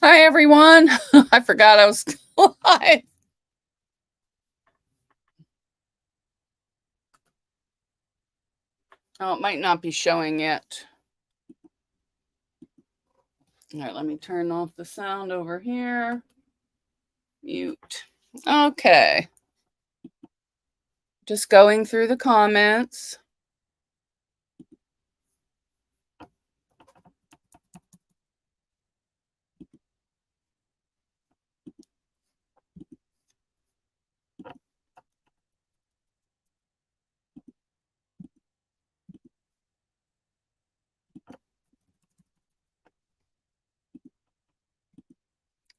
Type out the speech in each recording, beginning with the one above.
Hi, everyone. I forgot I was live. Oh, it might not be showing yet. All right, let me turn off the sound over here. Mute. Okay. Just going through the comments.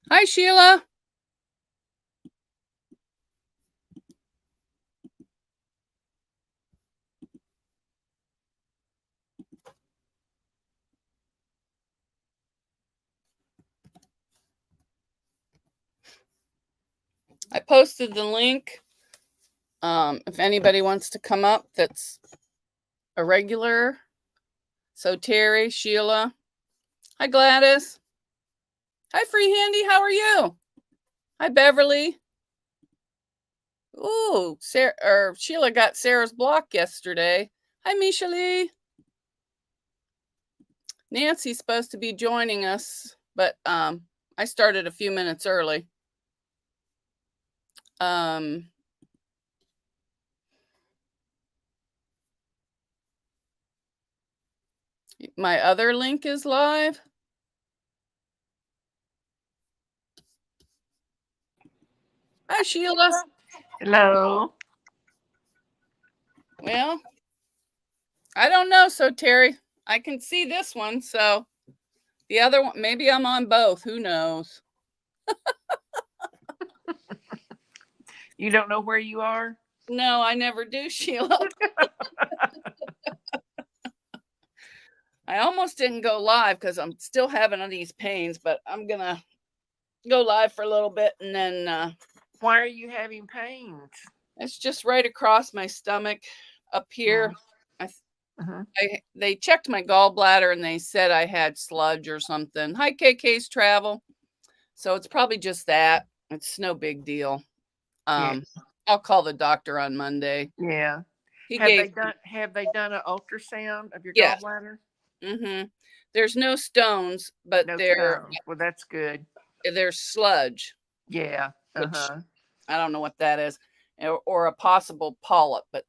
Hi, Sheila. I posted the link. If anybody wants to come up, that's a regular. So Terry, Sheila. Hi, Gladys. Hi, Free Handy. How are you? Hi, Beverly. Ooh, Sheila got Sarah's block yesterday. Hi, Misha Lee. Nancy's supposed to be joining us, but I started a few minutes early. My other link is live. Hi, Sheila. Hello. Well, I don't know. So, Terry, I can see this one. So, the other one, maybe I'm on both. Who knows? You don't know where you are? No, I never do, Sheila. I almost didn't go live because I'm still having these pains, but I'm going to go live for a little bit and then. Why are you having pains? It's just right across my stomach up here. They checked my gallbladder and they said I had sludge or something. Hi, KK's Travel. So it's probably just that. It's no big deal. Yeah. I'll call the doctor on Monday. Yeah. He Have gave. they done an ultrasound of your Yes. gallbladder? Mm-hmm. There's no stones, but No stones. Well, that's good. There's sludge. Yeah. Which I don't know what that is, or a possible polyp, but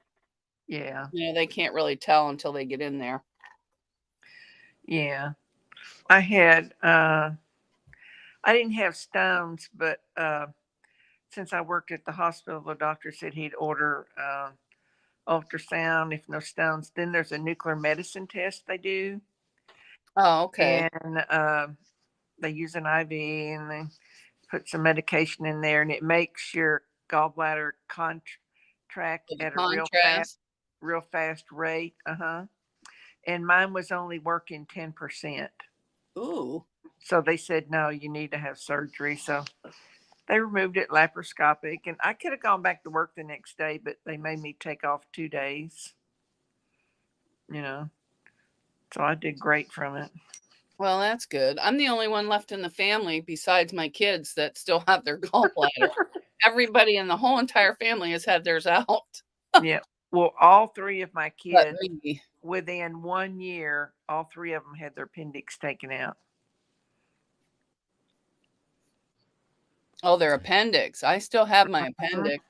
yeah, they can't really tell until they get in there. Yeah. I had I didn't have stones, but since I worked at the hospital, the doctor said he'd order ultrasound. If no stones, then there's a nuclear medicine test they do. Oh, okay. And they use an IV and they put some medication in there, and it makes your gallbladder contract at a real fast rate. And mine was only working 10%. Ooh. So they said, no, you need to have surgery. So they removed it laparoscopic, and I could have gone back to work the next day, but they made me take off 2 days. So I did great from it. Well, that's good. I'm the only one left in the family besides my kids that still have their gallbladder. Everybody in the whole entire family has had theirs out. Yeah. Well, all 3 of my kids, within 1 year, all 3 of them had their appendix taken out. Oh, their appendix. I still have my appendix.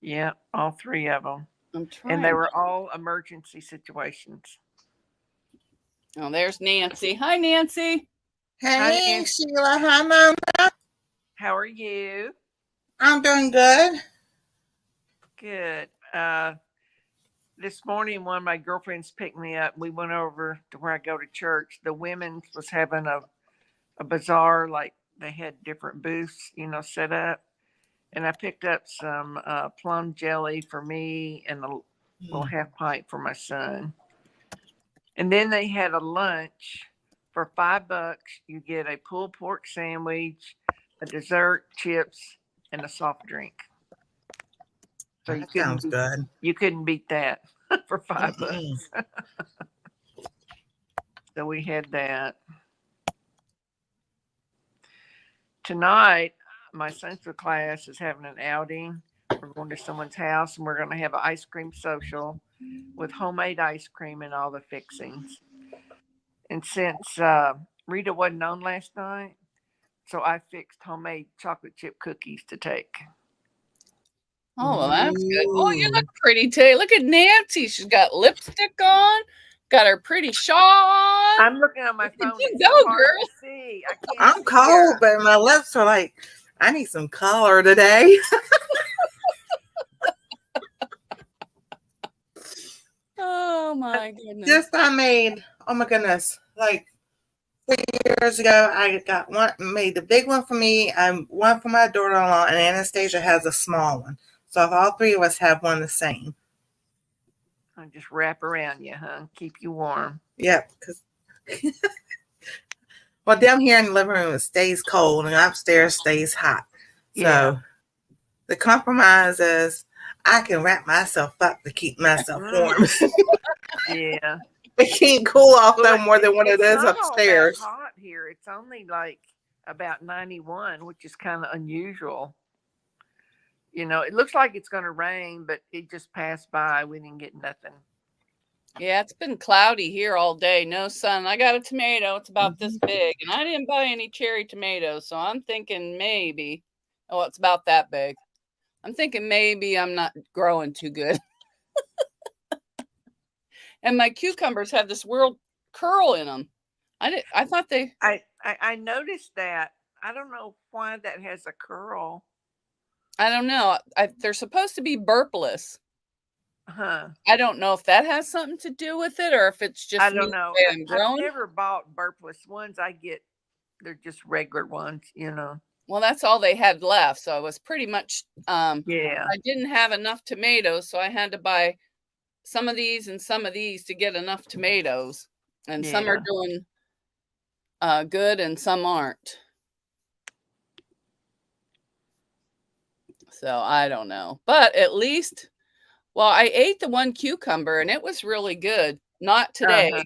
Yeah, all 3 of them. I'm trying. And they were all emergency situations. Oh, there's Nancy. Hi, Nancy. Hey, Sheila. Hi, Mama. How are you? I'm doing good. Good. This morning, one of my girlfriends picked me up. We went over to where I go to church. The women's was having a bazaar, like they had different booths, set up. And I picked up some plum jelly for me and a little half pint for my son. And then they had a lunch for $5. You get a pulled pork sandwich, a dessert, chips, and a soft drink. So that sounds good. You couldn't beat that for $5. So we had that. tonight, my son's class is having an outing. We're going to someone's house and we're going to have an ice cream social with homemade ice cream and all the fixings. And since Rita wasn't on last night, so I fixed homemade chocolate chip cookies to take. Oh, well, that's good. Oh, you look pretty today. Look at Nancy. She's got lipstick on, got her pretty shawl on. I'm looking on my phone. You It's go, so hard girl. to see. I can't I'm see cold, her. but my lips are like, I need some color today. Oh my goodness. Just I made, oh my goodness, like 3 years ago, I got one, made the big one for me, one for my daughter-in-law, and Anastasia has a small one. So if all three of us have one the same. I'll just wrap around you, huh? Keep you warm. Yep. Cause well, down here in the living room, it stays cold, and upstairs stays hot. So Yeah. the compromise is I can wrap myself up to keep myself warm. Yeah. It can't cool off no Well, more than what it is not all that upstairs. hot here. It's only like about 91, which is kind of unusual. You know, it looks like it's going to rain, but it just passed by. We didn't get nothing. Yeah, it's been cloudy here all day. No sun. I got a tomato. It's about this big, and I didn't buy any cherry tomatoes, so I'm thinking maybe. Oh, it's about that big. I'm thinking maybe I'm not growing too good. And my cucumbers have this weird curl in them. I thought they. I noticed that. I don't know why that has a curl. I don't know. They're supposed to be burpless. Huh. I don't know if that has something to do with it or if it's just I me don't know. the way I'm I've growing. never bought burpless ones. They're just regular ones, you know. Well, that's all they had left. So I was pretty much, Yeah. I didn't have enough tomatoes. So I had to buy some of these and some of these to get enough tomatoes. And some are Yeah. doing good and some aren't. So I don't know. But at least, well, I ate the one cucumber and it was really good. Not today.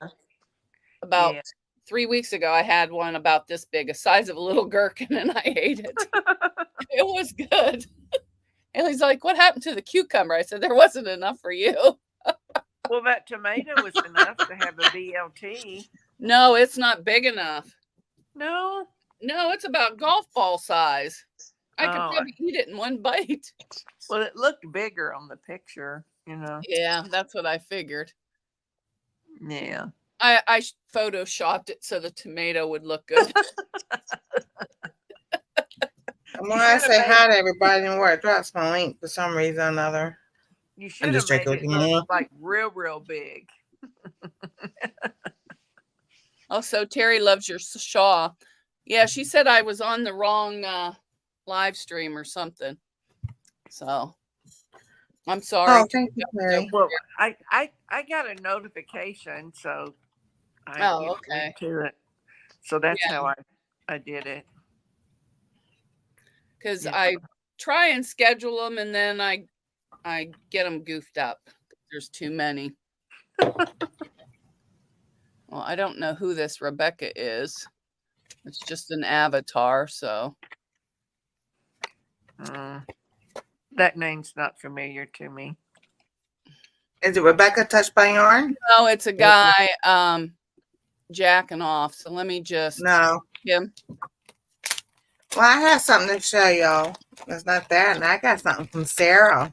About Yeah. 3 weeks ago, I had one about this big, a size of a little gherkin, and I ate it. It was good. And he's like, "What happened to the cucumber?" I said, "There wasn't enough for you." Well, that tomato was enough to have a BLT. No, it's not big enough. No. No, it's about golf ball size. I could Oh. probably eat it in one bite. Well, it looked bigger on the picture, you know. Yeah, that's what I figured. Yeah. I photoshopped it so the tomato would look good. And when I say hi to everybody and where it drops my link for some reason or another. You should have made it look like real big. Oh, so Terry loves your shawl. Yeah, she said I was on the wrong live stream or something. So I'm sorry. Oh, thank you, Terry. Well, I got a notification, so I okay. to it. So that's how I did it. Because I try and schedule them and then I get them goofed up. There's too many. Well, I don't know who this Rebecca is. It's just an avatar, so. That name's not familiar to me. Is it Rebecca Touched by Yarn? No, it's a guy jacking off. So let me just him. Well, I have something to show y'all. It's not that, and I got something from Sarah.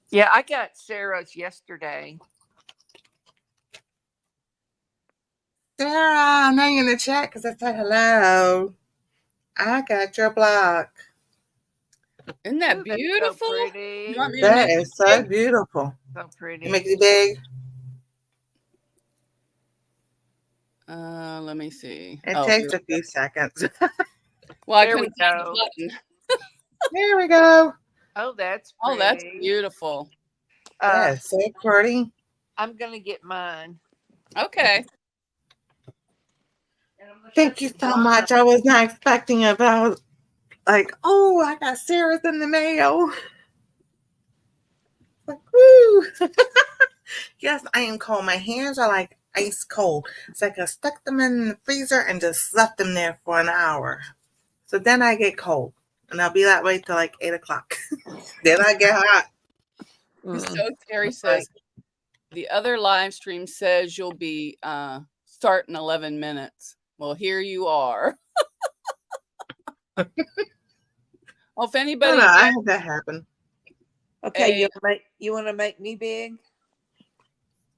Yeah, I got Sarah's yesterday. Sarah, I know you're in the chat because I said hello. I got your block. Isn't that beautiful? So pretty. That is so beautiful. So pretty. You make it big. Let me see. It takes a few seconds. Well, I couldn't find the button. There we go. Oh, that's pretty. Oh, that's beautiful. That is so pretty. I'm gonna get mine. Okay. Thank you so much. I was not expecting it, but I was like, oh, I got Sarah's in the mail. Like, woo. Yes, I am cold. My hands are like ice cold. It's like I stuck them in the freezer and just left them there for an hour. So then I get cold. And I'll be that way till like 8 o'clock. Then I get hot. So Terry says the other live stream says you'll be starting 11 minutes. Well, here you are. Well, if I anybody, don't know. I had that happen. Okay, Hey. you want to make me big?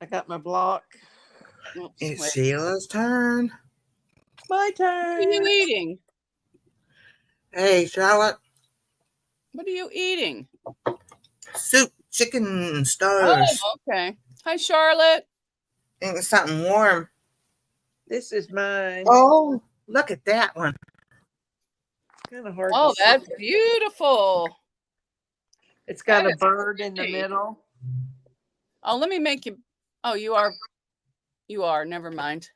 I got my block. oops, It's wait. Sheila's turn. My What are you turn. eating? Hey, Charlotte. What are you eating? Soup, chicken, Oh, stars. okay. Hi, Charlotte. And it's something warm. This is mine. Oh, look at that one. Kind of hard Oh, to see. that's beautiful. It's got That a is bird in the pretty. middle. Oh, let me make you. Oh, you are. You are. Never mind.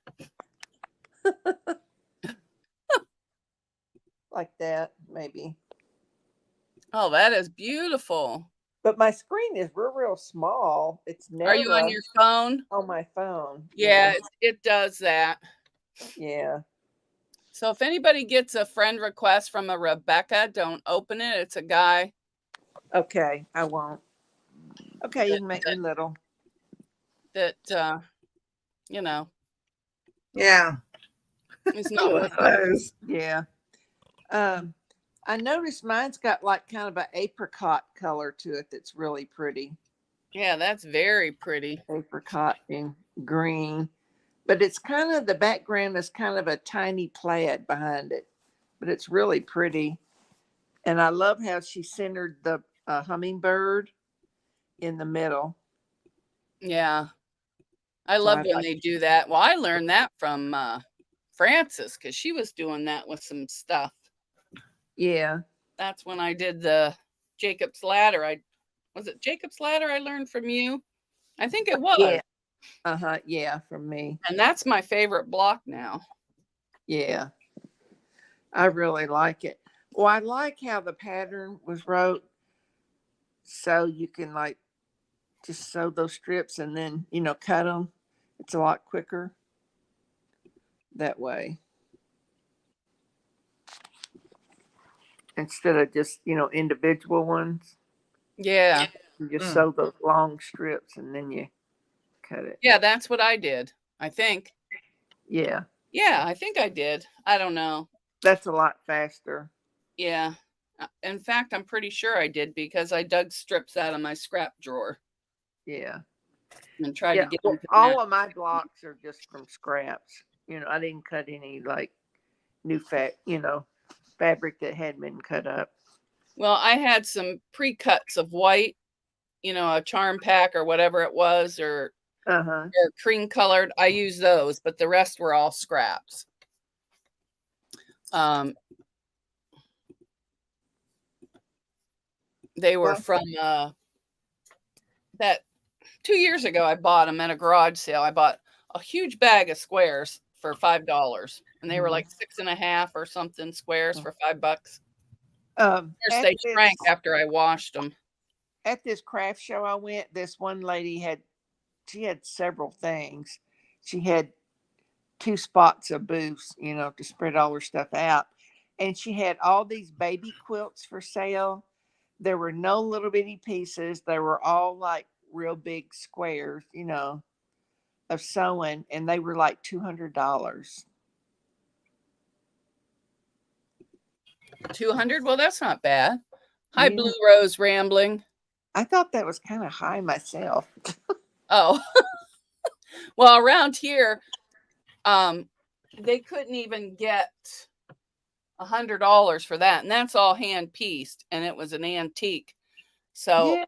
Like that, maybe. Oh, that is beautiful. But my screen is real small. It's Are you on narrow your phone? on my phone. Yeah, it does that. Yeah. So if anybody gets a friend request from a Rebecca, don't open it. It's a guy. Okay, I won't. Okay, you can make me little. That you know, Yeah. is not Oh, it was. Yeah. I noticed mine's got like kind of an apricot color to it that's really pretty. yeah, that's very pretty. Apricot and green. But it's kind of, the background is kind of a tiny plaid behind it. But it's really pretty. And I love how she centered the hummingbird in the middle. Yeah. I So love I when like, they do that. Well, I learned that from Frances because she was doing that with some stuff. yeah. That's when I did the Jacob's Ladder. Was it Jacob's Ladder I learned from you? I think it was. Yeah. Uh-huh. Yeah, from me. And that's my favorite block now. Yeah. I really like it. Well, I like how the pattern was wrote. So you can like just sew those strips and then, cut them. It's a lot quicker that way. Instead of just, individual ones. Yeah. You just sew those long strips and then you cut it. Yeah, that's what I did. I think. Yeah. Yeah, I think I did. I don't know. That's a lot faster. Yeah. In fact, I'm pretty sure I did because I dug strips out of my scrap drawer Yeah. and tried to get Well, them to all match. of my blocks are just from scraps. I didn't cut any like new fabric that hadn't been cut up. Well, I had some pre-cuts of white, a charm pack or whatever it was, or cream colored. I used those, but the rest were all scraps. They were from that 2 years ago. I bought them at a garage sale. I bought a huge bag of squares for $5, and they were like 6.5 or something squares for $5. Of course, they shrank after I washed them. At this craft show I went, this one lady had several things. She had 2 spots of booths, to spread all her stuff out. And she had all these baby quilts for sale. There were no little bitty pieces. They were all like real big squares, of sewing, and they were like $200. 200? Well, that's not bad. Hi, Blue Rose Rambling. I thought that was kind of high myself. Oh. Well, around here, they couldn't even get $100 for that, and that's all hand pieced, and it was an antique. So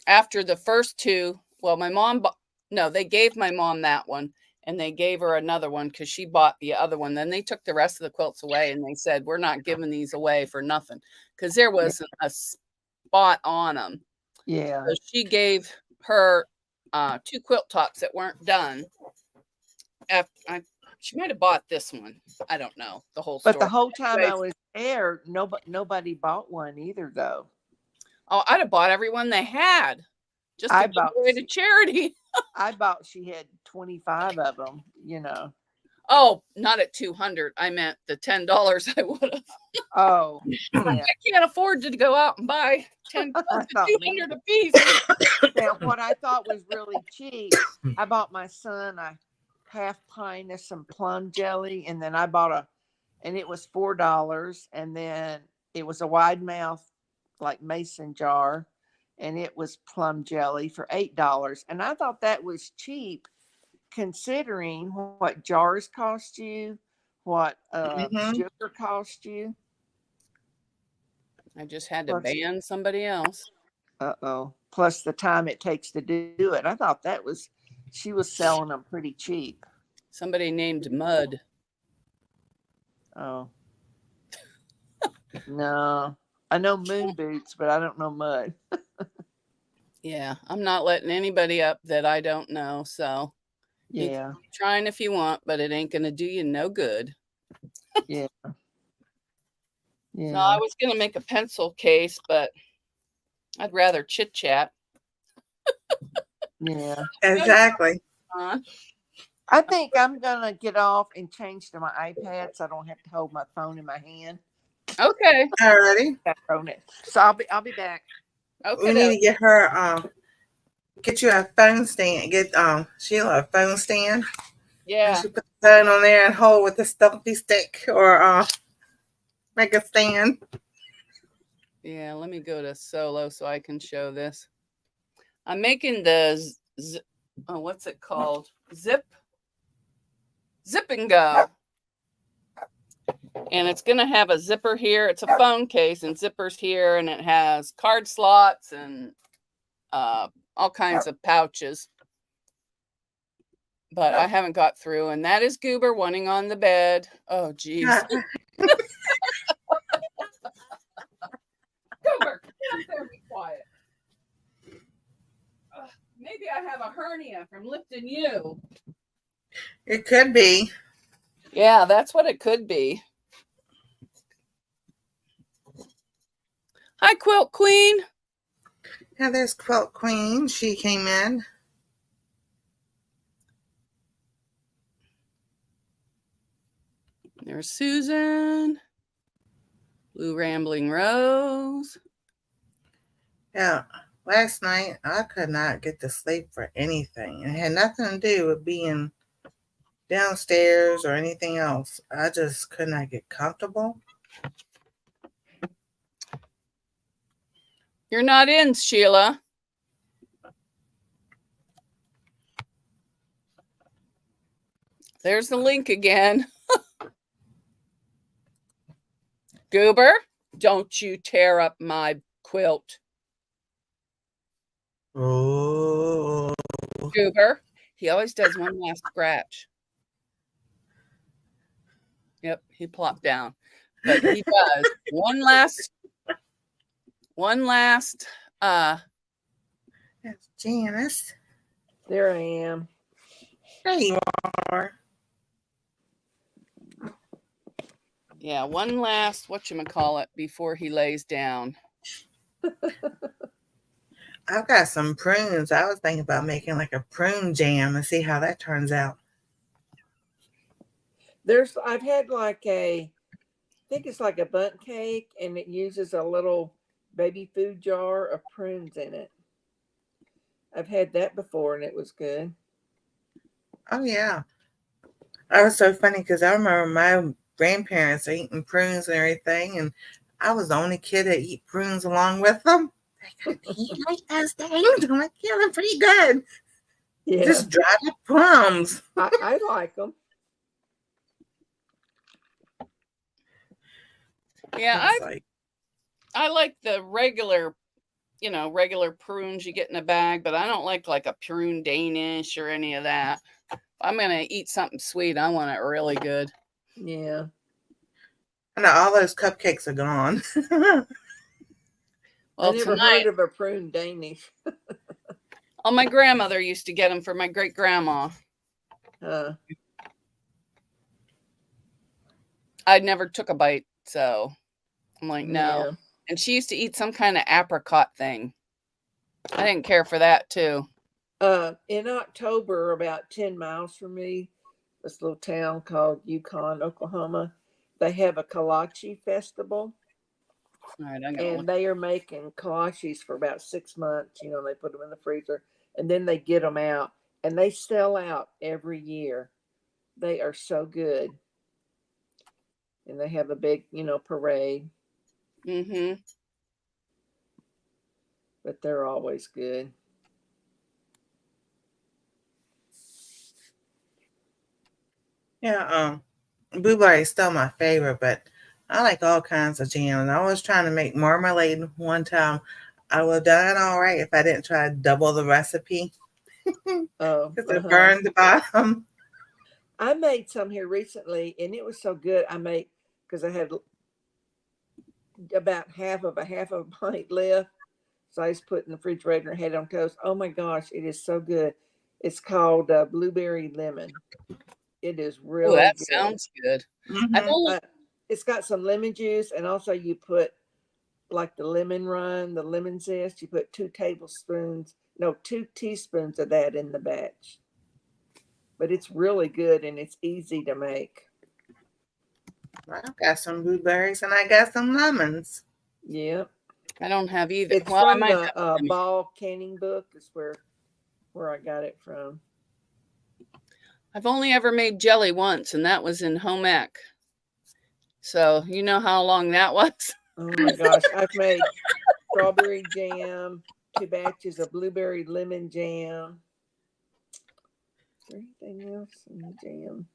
after the first 2, well, my mom they gave my mom that one, and they gave her another one because she bought the other one. Then they took the rest of the quilts away, and they said, we're not giving these away for nothing, because there wasn't a spot on them. Yeah. So she gave her 2 quilt tops that weren't done. She might have bought this one. I don't know the whole story. But the whole time I was there, nobody bought one either, though. Oh, I'd have bought everyone they had just to give away to charity. I bought, she had 25 of them, Oh, not at 200. I meant the $10 I would have. Oh, I yeah. can't afford to go out and buy 10 I quilts at thought 200 a piece. Now, what I thought was really cheap, I bought my son a half pint of some plum jelly, and then I bought and it was $4, and then it was a wide mouth like mason jar, and it was plum jelly for $8, and I thought that was cheap considering what jars cost you, what Mm-hmm. sugar cost you. I just had to Plus, ban somebody else. plus the time it takes to do it. I thought she was selling them pretty cheap. Somebody named Mud. Oh, no. I know moon boots, but I don't know mud. Yeah, I'm not letting anybody up that I don't know. So you can Yeah. keep trying if you want, but it ain't going to do you no good. Yeah. So I Yeah. was going to make a pencil case, but I'd rather chit chat. Yeah. Exactly. I think I'm going to get off and change to my iPad so I don't have to hold my phone in my hand. Okay. Alrighty. So I'll be back. We need Okay. to get her get you a phone stand. Get Sheila a phone stand. Yeah. She put the phone on there and hold with the stumpy stick or make a stand. Yeah. Let me go to solo so I can show this. I'm making the what's it called? Zip and go. And it's going to have a zipper here. It's a phone case and zippers here. And it has card slots and all kinds of pouches. But I haven't got through. And that is Goober wanting on the bed. Oh, geez. Goober, get up there and be quiet. Maybe I have a hernia from lifting you. It could be. Yeah, that's what it could be. Hi, Quilt Queen. Now there's Quilt Queen. She came in. There's Susan. Blue Rambling Rose. Yeah. Last night I could not get to sleep for anything. It had nothing to do with being downstairs or anything else. I just could not get comfortable. You're not in, Sheila. There's the link again. Goober, don't you tear up my quilt. Oh. Goober. He always does one last scratch. Yep, he plopped down. But he does one last That's Janice. There I am. There you are. yeah, one last whatchamacallit before he lays down. I've got some prunes. I was thinking about making like a prune jam and see how that turns out. I've had I think it's like a bundt cake, and it uses a little baby food jar of prunes in it. I've had that before, and it was good. Oh yeah. That was so funny because I remember my grandparents eating prunes and everything, and I was the only kid that eat prunes along with them. Like, you like those things? I'm like, yeah, they're pretty good. Yeah, Just dried up plums. I like them. Yeah, Like, I like the regular prunes you get in a bag, but I don't like a prune Danish or any of that. If I'm going to eat something sweet, I want it really good. Yeah. I know all those cupcakes are gone. Well, I never heard of a prune Danish. My grandmother used to get them for my great grandma. I never took a bite, so I'm like, no. Yeah. And she used to eat some kind of apricot thing. I didn't care for that too. In October, about 10 miles from me, this little town called Yukon, Oklahoma. They have a kolache festival, All right, I'm gonna and look. they are making kolaches for about 6 months. They put them in the freezer, and then they get them out, and they sell out every year. They are so good, and they have a big, parade, Mm-hmm. but they're always good. Yeah, blueberry is still my favorite, but I like all kinds of jams. I was trying to make marmalade one time. I would have done it all right if I didn't try to double the recipe Oh, because it uh-huh. burned the bottom. I made some here recently, and it was so good. I made because I had about half of a pint left, so I just put in the refrigerator and had it on toast. Oh my gosh, it is so good. It's called blueberry lemon. It is Oh, really that good. sounds good. I've Hmm. only It's got some lemon juice, and also you put like the lemon rind, the lemon zest. You put 2 tablespoons, no, 2 teaspoons of that in the batch. But it's really good and it's easy to make. I've got some blueberries and I got some lemons. Yeah, I don't have either. it's Well, I from might the have them. Ball Canning book. Is where I got it from. I've only ever made jelly once, and that was in home ec. So you know how long that was? Oh my gosh, I've made strawberry jam, 2 batches of blueberry lemon jam. Is there anything else in the jam?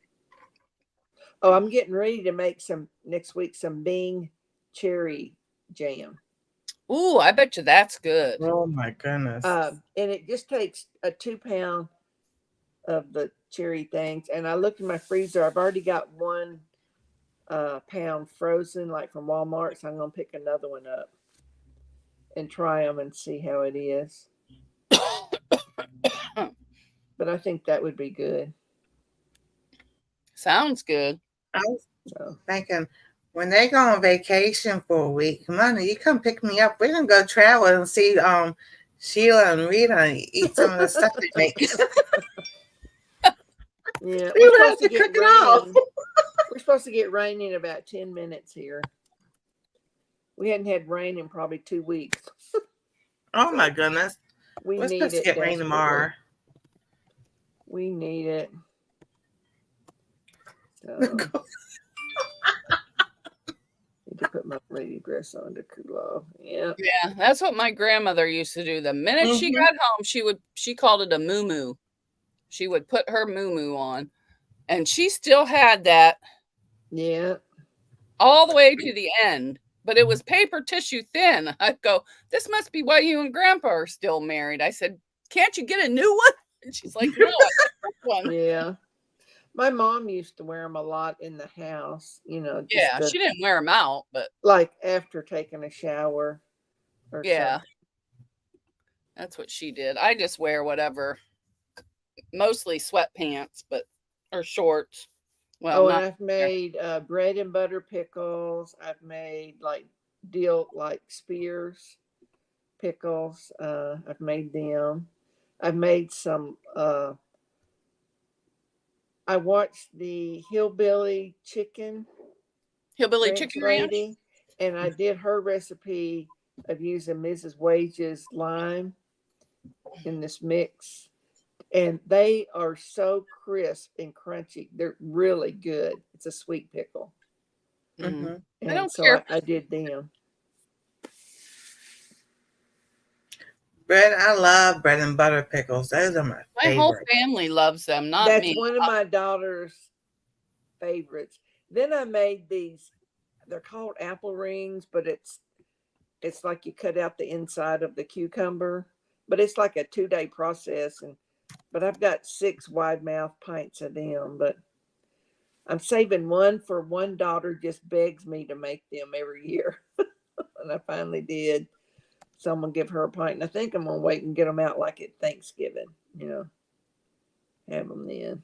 Oh, I'm getting ready to make some next week some Bing cherry jam. Ooh, I bet you that's good. Oh my goodness. And it just takes a 2 pound of the cherry things. And I looked in my freezer. I've already got 1 pound frozen, like from Walmart. So I'm gonna pick another one up and try them and see how it is. But I think that would be good. Sounds good. I was So thinking when they go on vacation for a week, Monday, you come pick me up. We're gonna go travel and see Sheila and Rita and eat some of the stuff they make. yeah, We would have to cook it all. We're supposed to get rain in about 10 minutes here. We hadn't had rain in probably 2 weeks. Oh my So goodness. we We're need supposed to it get rain desperately. tomorrow. We need it. So need to put my lady dress on to cool off. Yeah. Yeah, that's what my grandmother used to do. The minute she Hmm. got home, she called it a moo. She would put her moo on, and she still had that Yeah. all the way to the end, but it was paper tissue thin. I'd go, this must be why you and Grandpa are still married. I said, can't you get a new one? And she's like, no, I got this one. Yeah. My mom used to wear them a lot in the house, just Yeah, to she didn't wear them out, but like after taking a shower or yeah, something. that's what she did. I just wear whatever, mostly sweatpants, but or shorts. Well, Oh, and not I've there. made bread and butter pickles. I've made like spears pickles. I've made them. I've made some. I watched the Hillbilly Chicken Hillbilly Ranch chicken ranch. lady, and I did her recipe of using Mrs. Wage's lime in this mix. And they are so crisp and crunchy. They're really good. It's a sweet pickle. Mm. Hmm. I And don't so care. I did them. Bread, I love bread and butter pickles. Those are my My whole favorite. family loves them, not That's me. one of my daughter's favorites. Then I made these. They're called apple rings, but it's like you cut out the inside of the cucumber. But it's like a 2-day process, and but I've got 6 wide mouth pints of them. But I'm saving one for one daughter. Just begs me to make them every year, and I finally did. So I'm gonna give her a pint, and I think I'm gonna wait and get them out like at Thanksgiving. Have them then.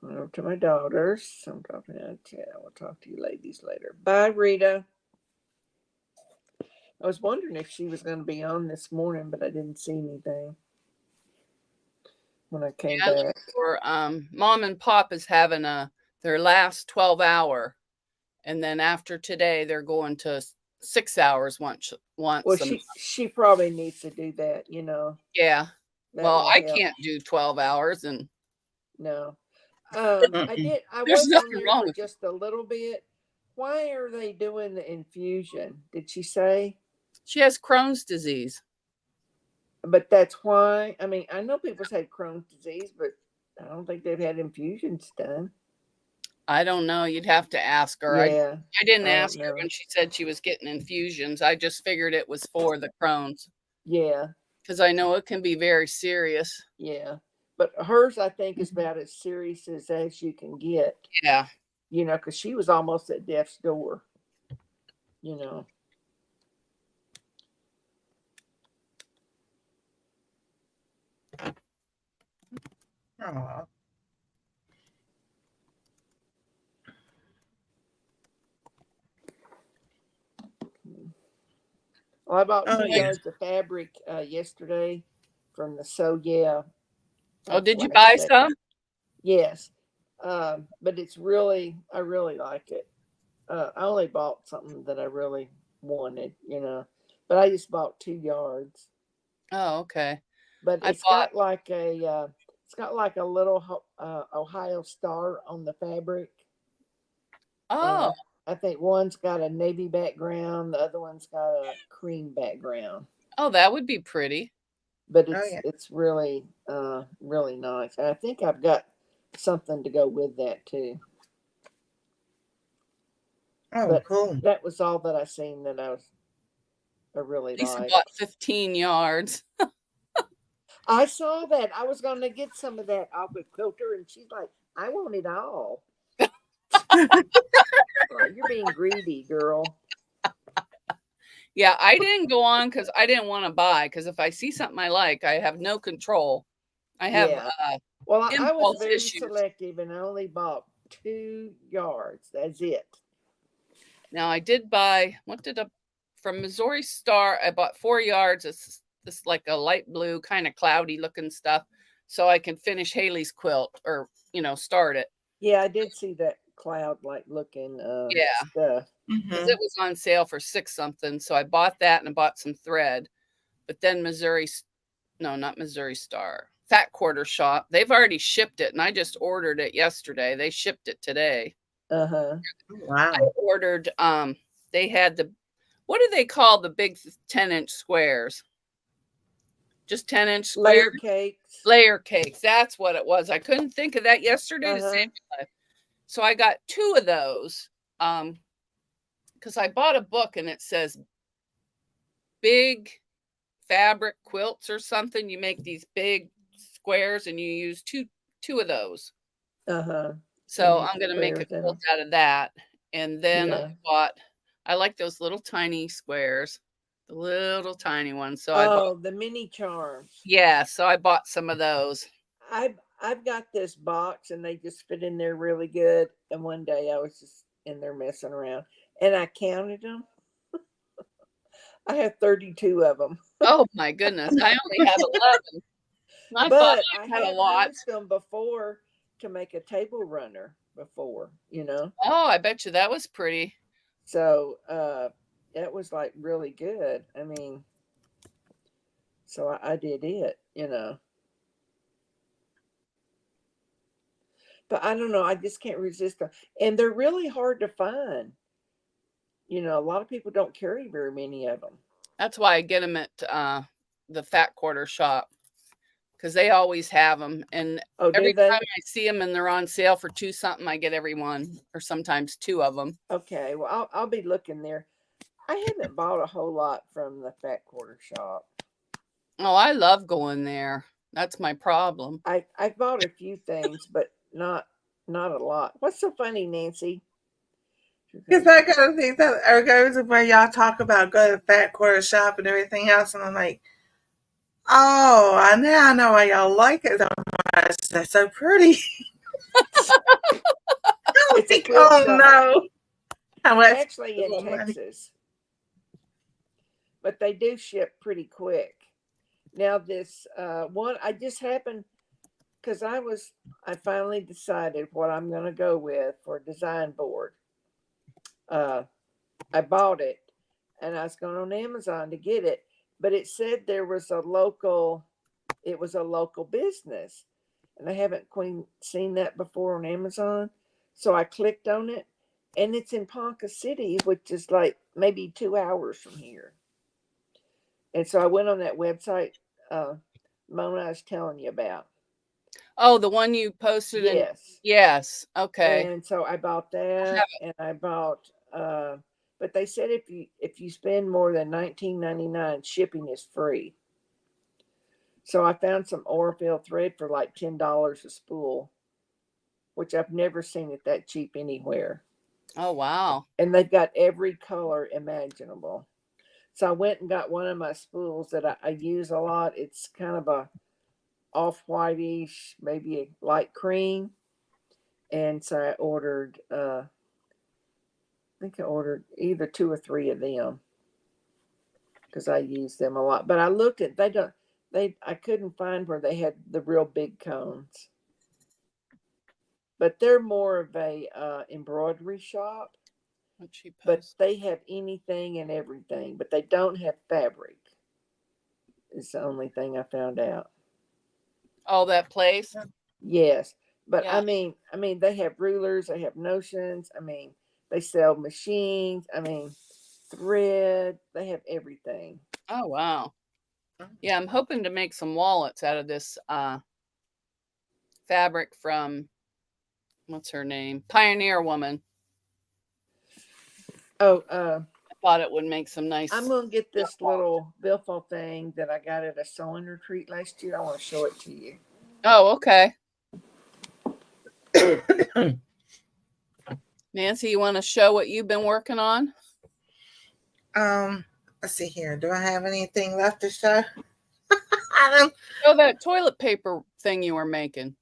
Going over to my daughters. I'm talking out of chat. I will talk to you ladies later. Bye, Rita. I was wondering if she was going to be on this morning, but I didn't see anything. when I came Yeah, back. or mom and pop is having their last 12-hour, and then after today they're going to 6 hours once Well, a month. she probably needs to do that. Yeah. That Well, will I help. can't do 12 hours, and No. Mm-mm. I there's was on nothing there wrong for with it. just a little bit. Why are they doing the infusion? Did she say? She has Crohn's disease. But that's why. I mean, I know people's had Crohn's disease, but I don't think they've had infusions done. I don't know. You'd have to ask her. Yeah, I didn't I don't ask her know. when she said she was getting infusions. I just figured it was for the Crohn's Yeah, because I know it can be very serious. yeah. But hers, I think, is about as serious as you can get. Yeah. Because she was almost at death's door. You know. Oh. Well, I bought Oh, 2 yards of fabric yesterday from the Yeah. Oh, did you Last buy second. some? Yes, but I really like it. I only bought something that I really wanted, but I just bought 2 yards. Oh, okay. But I bought. it's got like a little Ohio star on the fabric, Oh, and I think one's got a navy background, the other one's got a cream background. oh, that would be pretty. But oh it's yeah. it's really really nice. And I think I've got something to go with that too. Oh, But cool. that was all that I seen that I really Lisa liked. bought 15 yards. I saw that. I was going to get some of that Accuquilt, and she's like, "I want it all." Like, you're being greedy, girl. Yeah, I didn't go on because I didn't want to buy. Because if I see something I like, I have no control. I have Yeah. Well, I was impulse very issues. selective, and I only bought 2 yards. That's it. Now I did buy. What did I from Missouri Star? I bought 4 yards. It's this like a light blue, kind of cloudy looking stuff, so I can finish Haley's quilt or start it. Yeah, I did see that cloud-like looking Yeah, stuff. because Mm-hmm. it was on sale for 6 something. So I bought that and I bought some thread. But then no, not Missouri Star, Fat Quarter Shop. They've already shipped it, and I just ordered it yesterday. They shipped it today. Uh-huh. I Wow. ordered. They had what do they call the big 10-inch squares? Just 10-inch square Layer cakes. layer cakes. That's what it was. I couldn't think of that yesterday to save Uh-huh. my life. So I got 2 of those. Because I bought a book and it says big fabric quilts or something. You make these big squares and you use two of those. Uh-huh. So Use I'm gonna make a squares in quilt 'em. out of that. And then Yeah. I like those little tiny squares, the little tiny ones. So Oh, the mini charms. so I bought some of those. I've got this box and they just fit in there really good. And one day I was just in there messing around and I counted them. I have 32 of them, Oh my goodness. I only have 11. I thought but I I had a have lot. used them before to make a table runner before. Oh, I bet you that was pretty. So it was like really good. I mean, so I did it. But I don't know. I just can't resist them. And they're really hard to find. A lot of people don't carry very many of them. That's why I get them at the Fat Quarter Shop because they always have them. And Oh, do every they? time I see them and they're on sale for 2 something, I get every one or sometimes 2 of them. Okay. Well, I'll be looking there. I haven't bought a whole lot from the Fat Quarter Shop. Oh, I love going there. That's my problem. I've bought a few things, but not a lot. What's so funny, Nancy? Because I gotta think that or goes where y'all talk about go to Fat Quarter Shop and everything else, and I'm like, oh, I now know why y'all like it so much. That's so pretty. I was It's a like, quilt oh shop. no. How much Actually in Texas, but they do ship pretty quick. Now this one, I just happened because I finally decided what I'm going to go with for a design board. I bought it, and I was going on Amazon to get it, but it said it was a local business, and I haven't seen that before on Amazon. So I clicked on it, and it's in Ponca City, which is like maybe 2 hours from here. And so I went on that website, Mona, I was telling you about. Oh, the one you posted in. Yes. Yes. Okay. And so I bought that, and I bought, but they said if you spend more than $19.99, shipping is free. So I found some Orville thread for like $10 a spool, which I've never seen it that cheap anywhere. Oh, wow. And they've got every color imaginable. So I went and got one of my spools that I use a lot. It's kind of a off-whitish, maybe a light cream. And so I ordered, I think I ordered either 2 or 3 of them because I use them a lot. But I looked at, I couldn't find where they had the real big cones. But they're more of a embroidery shop. What she But posted. they have anything and everything, but they don't have fabric. It's the only thing I found out. Oh, that place. Yes, but Yeah. I mean, they have rulers, they have notions. I mean, they sell machines. I mean, thread. They have everything. Oh, wow. Yeah, I'm hoping to make some wallets out of this fabric from, what's her name? Pioneer Woman. Oh, I thought it would make some nice. I'm gonna get this little billfold thing that I got at a sewing retreat last year. I want to show it to you. Oh, okay. Nancy, you want to show what you've been working on? Let's see here. Do I have anything left to show? I don't. Oh, that toilet paper thing you were making.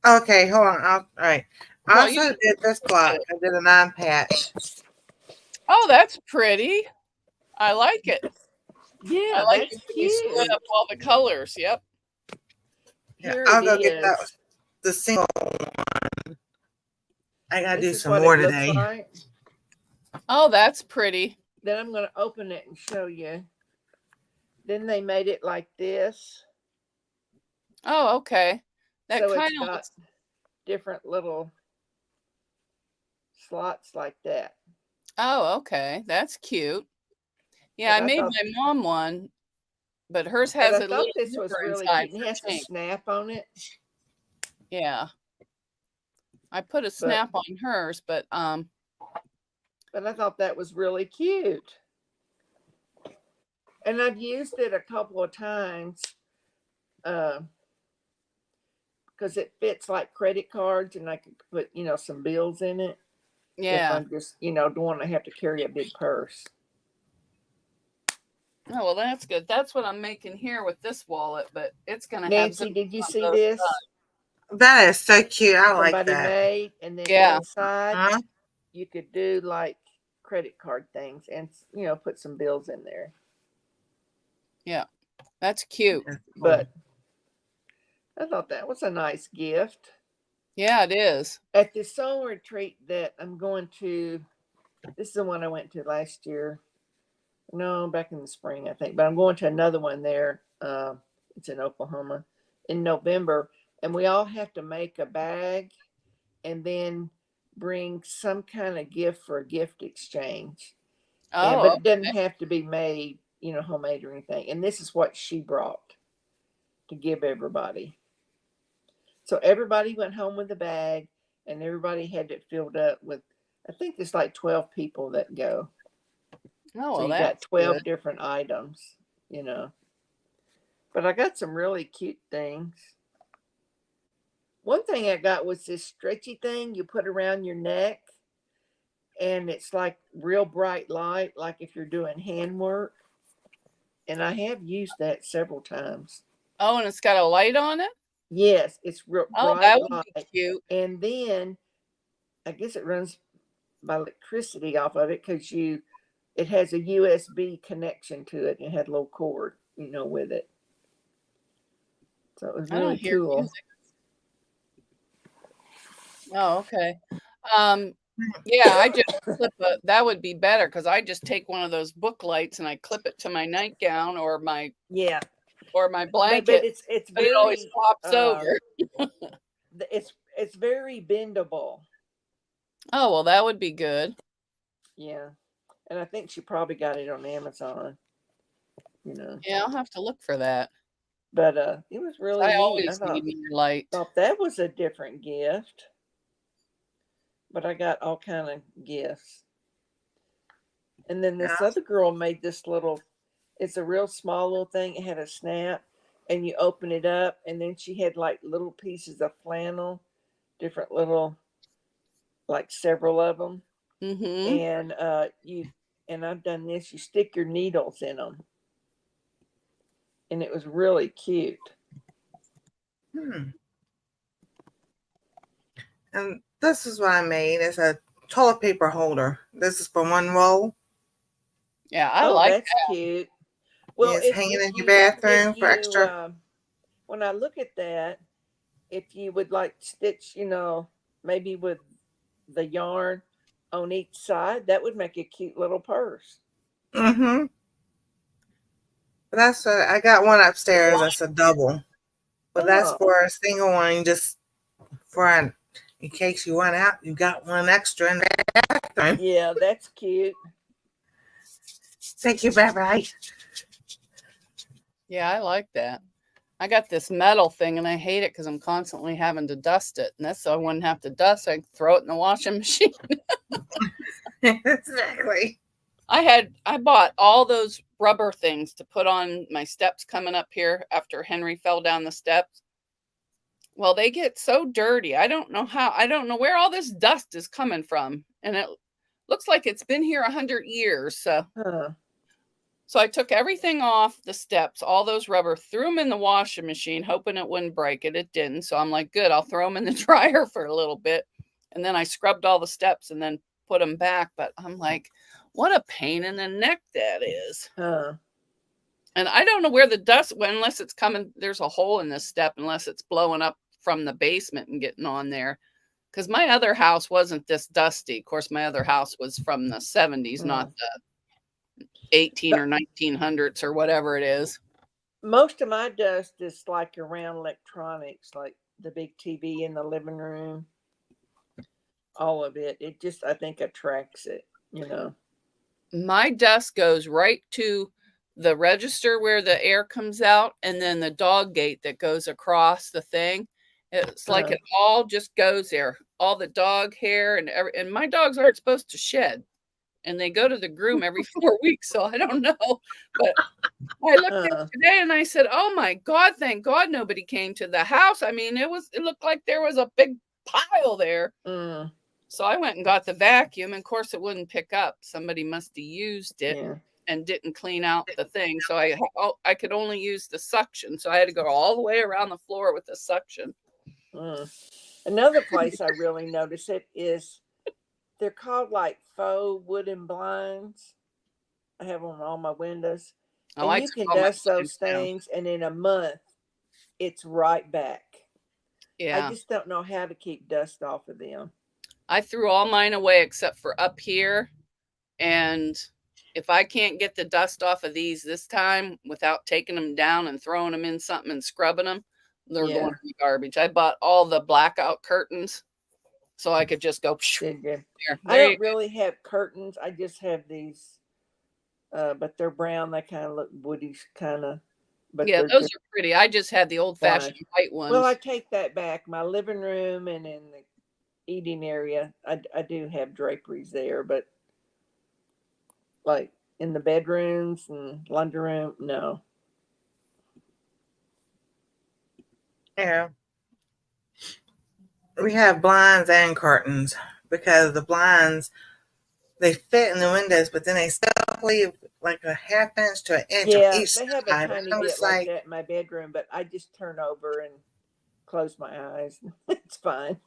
Okay, hold on. All right. I Well, also did this block. I did a 9 patch. Oh, that's pretty. I like it. Yeah, I like that's it when you split cute. up all the colors. Yep. Yeah, Here I'll it go get that is. the single one. I gotta do This is some what more it looks today. like. Oh, that's pretty. Then I'm going to open it and show you. Then they made it like this. Oh, okay. That So kind it's of got looks. different little slots like that. Oh, okay. That's cute. Yeah, But I I made thought, my mom one, but hers but has I a thought little this was zipper really inside cute. And for it has a change. snap on it. Yeah. I put a snap on hers, but I thought that was really cute. And I've used it a couple of times because it fits like credit cards, and I could put, some bills in it if yeah. I'm just, don't want to have to carry a big purse. Oh, well, that's good. That's what I'm making here with this wallet, but it's going to have Nancy, zippers did you on see both this? sides. That is so cute. I like Somebody that. made, and then Yeah. inside Huh? you could do like credit card things and put some bills in there. Yeah. That's cute. That's cool. But I thought that was a nice gift. Yeah, it is. At the sewing retreat that I'm going to, this is the one I went to last year. No, back in the spring, I think. But I'm going to another one there. It's in Oklahoma in November. And we all have to make a bag and then bring some kind of gift for a gift exchange. Oh, But it doesn't okay. have to be made, homemade or anything. And this is what she brought to give everybody. So everybody went home with a bag, and everybody had it filled up with, I think there's like 12 people that go. Oh, So well, you got that's 12 good. different items, But I got some really cute things. One thing I got was this stretchy thing you put around your neck, and it's like real bright light, like if you're doing handwork. And I have used that several times. Oh, and it's got a light on it? Yes, it's real Oh, bright that would be light. cute. And then I guess it runs by electricity off of it because it has a USB connection to it and it had a little cord, with it. So it was I don't really hear cool. music. Oh, okay. Yeah, I just that would be better because I just take one of those book lights and I clip it to my nightgown or my Yeah, but blanket, it's but it always very flops over. it's very bendable. Oh, well, that would be good. Yeah, and I think she probably got it on Amazon. You know, Yeah, I'll have to look for that. but it was really I neat. I always need more light. thought that was a different gift, but I got all kind of gifts. And then Yeah. this other girl made this little. It's a real small little thing. It had a snap, and you open it up, and then she had like little pieces of flannel, different little, like several of them, Mm-hmm. and you. And I've done this. You stick your needles in them, and it was really cute. Hmm. And this is what I made. It's a toilet paper holder. This is for one roll. Yeah, I Oh, like that's cute. Well, It's hanging in your if bathroom for you extra. when I look at that, if you would like stitch, maybe with the yarn on each side, that would make a cute little purse. Mm-hmm. But I got one upstairs. That's a double. But that's Oh, for a single one, just for in case you run out, you got one extra in the bathroom. yeah, that's cute. Thank you, bye bye. Yeah, I like that. I got this metal thing and I hate it because I'm constantly having to dust it. And that's so I wouldn't have to dust. I throw it in the washing machine. Exactly. I bought all those rubber things to put on my steps coming up here after Henry fell down the steps. Well, they get so dirty. I don't know where all this dust is coming from. And it looks like it's been here 100 years. Huh. So I took everything off the steps, all those rubber, threw them in the washing machine, hoping it wouldn't break it. It didn't. So I'm like, good, I'll throw them in the dryer for a little bit. And then I scrubbed all the steps and then put them back. But I'm like, what a pain in the neck that is. Huh. And I don't know where the dust went unless it's coming. There's a hole in this step, unless it's blowing up from the basement and getting on there. Because my other house wasn't this dusty. Of course, my other house was from the 70s, not Hmm. the 18 or 1900s or whatever it is. Most of my dust is like around electronics, like the big TV in the living room. All of it. It just, I think, attracts it. My dust goes right to the register where the air comes out and then the dog gate that goes across the thing. It's like Uh, it all just goes there. All the dog hair and my dogs aren't supposed to shed. And they go to the groom every 4 weeks, so I don't know. But I looked there uh, today and I said, "Oh my God, thank God nobody came to the house." I mean, it looked like there was a big pile there. mm, So I went and got the vacuum, and of course it wouldn't pick up. Somebody must have used it yeah. and didn't clean out the thing. So I could only use the suction. So I had to go all the way around the floor with the suction. Mm. Another place I really notice it is they're called like faux wooden blinds. I have them on all my windows, Oh, and I you took can all my dust blinds those down. things, and in a month, it's right back. I Yeah. just don't know how to keep dust off of them. I threw all mine away except for up here. And if I can't get the dust off of these this time without taking them down and throwing them in something and scrubbing them, they're going Yeah, to the garbage. I bought all the blackout curtains so I could just go did you? there. I There you don't really have curtains. I just have these, but they're brown. They kind of look woody, kind of, but Yeah, they're those just are pretty. I just had the old-fashioned blinds. white Well, I ones. take that back. My living room and in the eating area, I do have draperies there, but like in the bedrooms and laundry room, no. Yeah. We have blinds and curtains because the blinds they fit in the windows, but then they still leave like a half inch to an inch on Yeah, each they have a side. And tiny I'm bit just like like, that in my bedroom, but I just turn over and close my eyes. It's fine.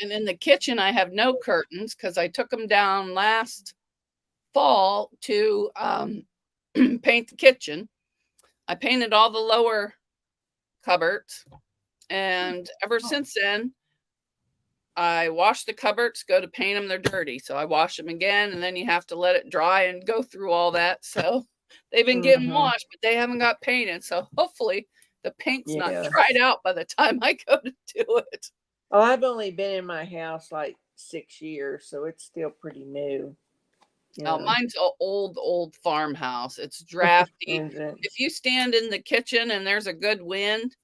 And in the kitchen, I have no curtains because I took them down last fall to paint the kitchen. I painted all the lower cupboards, and ever since then, I wash the cupboards, go to paint them, they're dirty. So I wash them again, and then you have to let it dry and go through all that. So they've been getting washed, but they haven't got painted. So hopefully the paint's not Yeah. dried out by the time I go to do it. Well, I've only been in my house like 6 years, so it's still pretty new. You Oh, know. mine's an old farmhouse. It's drafty. Is it? If you stand in the kitchen and there's a good wind,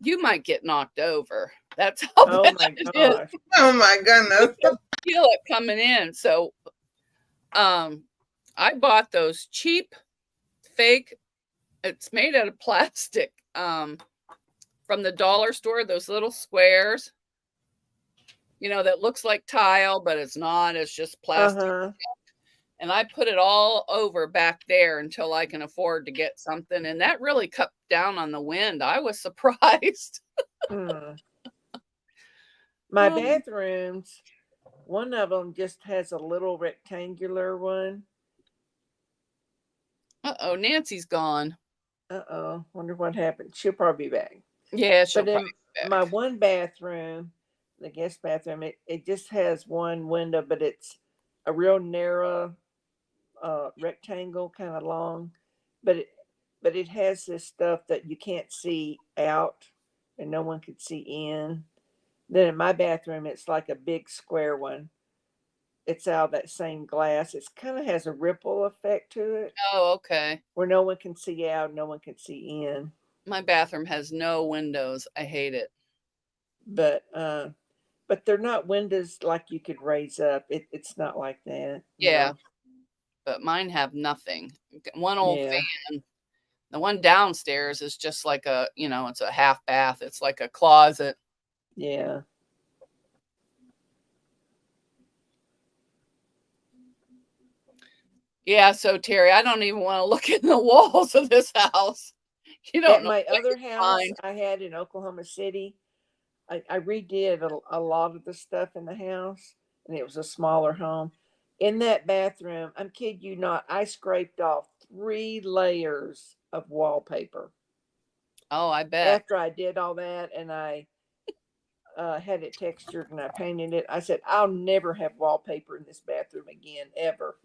you might get knocked over. That's how Oh bad my it is. gosh. Oh my goodness. Feel it coming in. So I bought those cheap fake, it's made out of plastic, from the dollar store, those little squares, you know, that looks like tile, but it's not, it's just plastic. Uh-huh. And I put it all over back there until I can afford to get something. And that really cut down on the wind. I was surprised. My bathrooms, one of them just has a little rectangular one. Uh-oh, Nancy's gone. Uh-oh. Wonder what happened. She'll probably be back. Yeah, she'll But probably in be my back. one bathroom, the guest bathroom, it just has one window, but it's a real narrow rectangle, kind of long. But it has this stuff that you can't see out and no one could see in. Then in my bathroom, it's like a big square one. It's out of that same glass. It's kind of has a ripple effect to it Oh, okay. where no one can see out, no one can see in. My bathroom has no windows. I hate it. But they're not windows like you could raise up. It's not like that. Yeah, but mine have nothing. One old Yeah. fan. The one downstairs is just like a, you know, it's a half bath. It's like a closet. Yeah. Yeah, so Terry, I don't even want to look in the walls of this house. You don't At know my what other you'll house find. I had in Oklahoma City, I redid a lot of the stuff in the house, and it was a smaller home. In that bathroom, I'm kidding you not, I scraped off 3 layers of wallpaper. Oh, I bet. After I did all that and I had it textured and I painted it, I said, I'll never have wallpaper in this bathroom again, ever.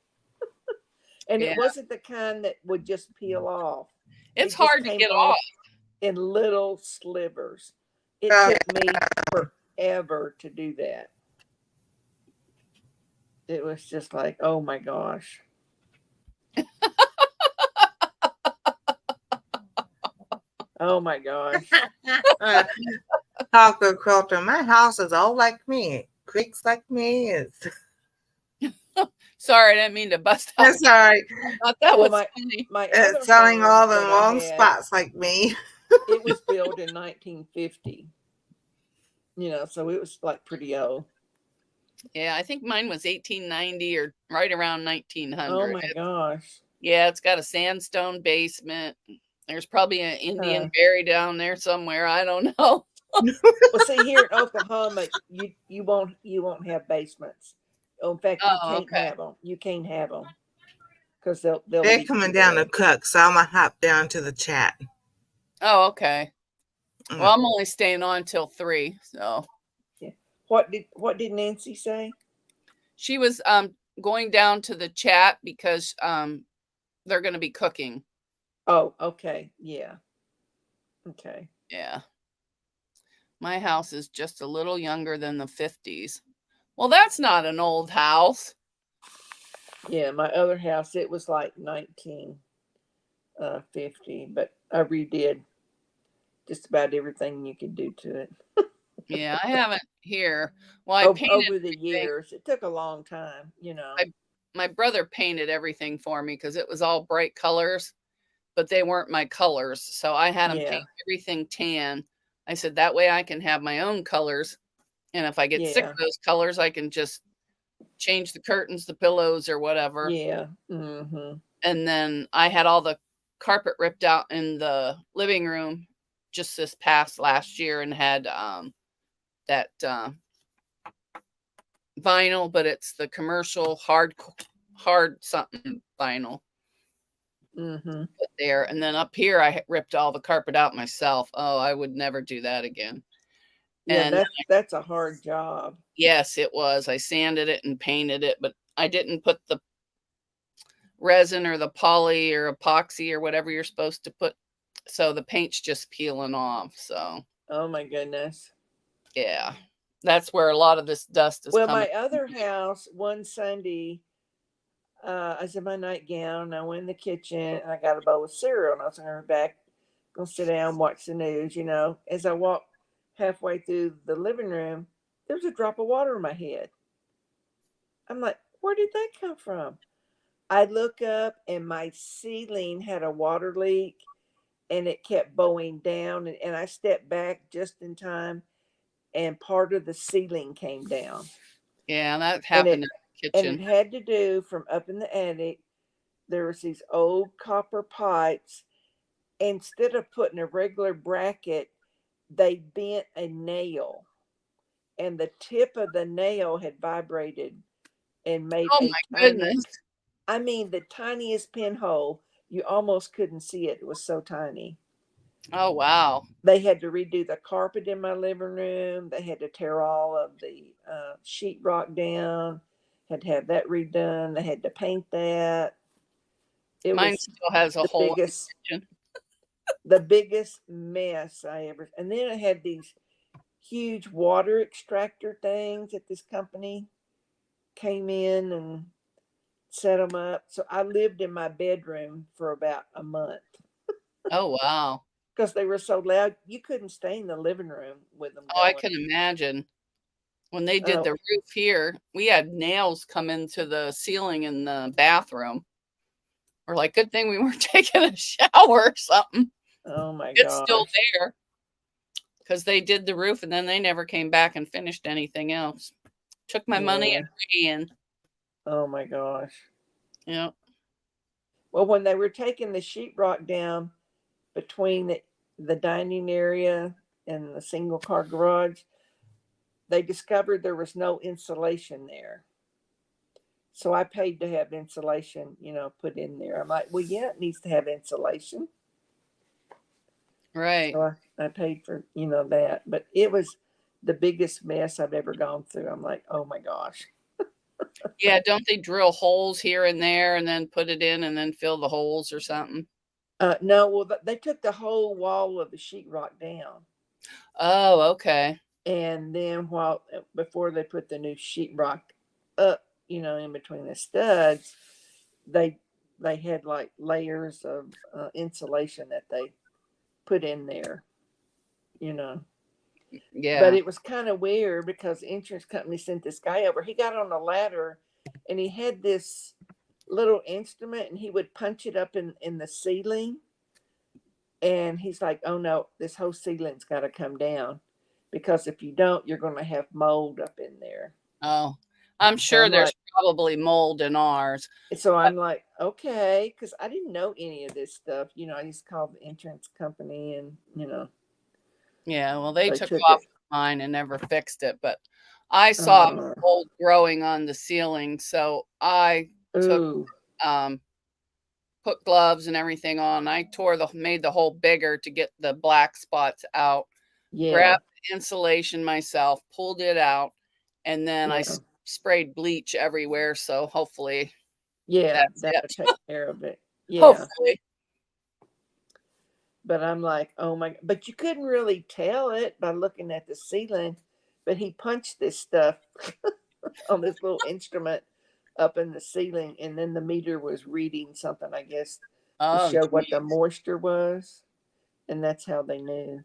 And Yeah. it wasn't the kind that would just peel off. It's It just hard to came get off. in little slivers. It Oh, took me forever to do that. It was just like, oh my gosh. Oh my gosh. Accuquilt. My house is all like me. It creaks like me. It's Sorry, I didn't mean to bust out. that's all right. I thought that Well, was funny. my other It's selling home all the that I wrong had, spots like me. it was built in 1950. You know, so it was like pretty old. Yeah, I think mine was 1890 or right around Oh 1900. my gosh. Yeah, it's got a sandstone basement. There's probably an Indian buried down there somewhere. I don't know. Well, see, here in Oklahoma, you won't have basements. In fact, you Oh, can't okay. have them. You can't have them because they'll They're leak coming you down to there. cook, so I'm gonna hop down to the chat. Oh, okay. Well, I'm only staying on till 3. So Yeah. What did Nancy say? she was going down to the chat because they're going to be cooking. Oh, okay. Yeah. Okay. Yeah. My house is just a little younger than the 50s. Well, that's not an old house. Yeah, my other house, it was like 1950, but I redid just about everything you could do to it. Yeah, I haven't here. Well, I painted Over the everything. years. It took a long time, you know. My brother painted everything for me because it was all bright colors, but they weren't my colors. So I had him paint everything tan. I said, that way I can have my own colors. And if I get sick of those colors, I can just change the curtains, the pillows, or whatever. Yeah. Mm-hmm. And then I had all the carpet ripped out in the living room just this past last year and had that vinyl, but it's the commercial hard something vinyl. Mm-hmm. There. And then up here, I ripped all the carpet out myself. Oh, I would never do that again. Yeah, And that's a hard job. yes, it was. I sanded it and painted it, but I didn't put the resin or the poly or epoxy or whatever you're supposed to put. So the paint's just peeling off. So Oh my goodness. yeah, that's where a lot of this dust is Well, coming. my other house, one Sunday, I was in my nightgown. I went in the kitchen and I got a bowl of cereal, and I was on her back, gonna sit down, watch the news. You know, as I walked halfway through the living room, there was a drop of water in my head. I'm like, where did that come from? I look up and my ceiling had a water leak and it kept bowing down. And I stepped back just in time and part of the ceiling came down. Yeah, that And happened in the it kitchen. had to do from up in the attic. There was these old copper pipes. Instead of putting a regular bracket, they bent a nail and the tip of the nail had vibrated and made Oh a my tiny, goodness. I mean, the tiniest pinhole. You almost couldn't see it. It was so tiny. Oh wow. They had to redo the carpet in my living room. They had to tear all of the sheetrock down. Had to have that redone. They had to paint that. It Mine was still has a the hole in biggest, the kitchen. the biggest mess I ever. And then I had these huge water extractor things that this company came in and set them up. So I lived in my bedroom for about a month Oh wow. because they were so loud. You couldn't stay in the living room with them Oh, I going. can imagine. When they did Uh, the roof here, we had nails come into the ceiling in the bathroom. We're like, good thing we weren't taking a shower or something. oh my It's still gosh. there because they did the roof and then they never came back and finished anything else. Took my money Yeah. and ran. Oh my gosh. Yeah. Well, when they were taking the sheetrock down between the dining area and the single car garage, they discovered there was no insulation there. So I paid to have insulation, put in there. I'm like, well, yeah, it needs to have insulation. Right. So I paid for, that. But it was the biggest mess I've ever gone through. I'm like, oh my gosh. Yeah. Don't they drill holes here and there and then put it in and then fill the holes or something? No, well, they took the whole wall of the sheetrock down. Oh, okay. And then before they put the new sheetrock up, in between the studs, they they had like layers of insulation that they put in there, you know. But Yeah. it was kind of weird because the insurance company sent this guy over. He got on a ladder and he had this little instrument and he would punch it up in the ceiling. And he's like, oh no, this whole ceiling's got to come down because if you don't, you're going to have mold up in there. Oh, I'm So sure I'm there's like, probably mold in ours. okay, because I didn't know any of this stuff. I just called the insurance company and, Yeah, well, they they took took off it. mine and never fixed it, but I saw Uh, mold growing on the ceiling, so I took ooh, um put gloves and everything on. I made the hole bigger to get the black spots out. yeah, Grabbed the insulation myself, pulled it out, and then I yeah, sprayed bleach everywhere, so hopefully yeah, that's that it. would take care of it. Yeah. Hopefully. But I'm like, oh my, but you couldn't really tell it by looking at the ceiling. But he punched this stuff on this little instrument up in the ceiling, and then the meter was reading something, I guess, to Oh, show what gee. the moisture was, and that's how they knew.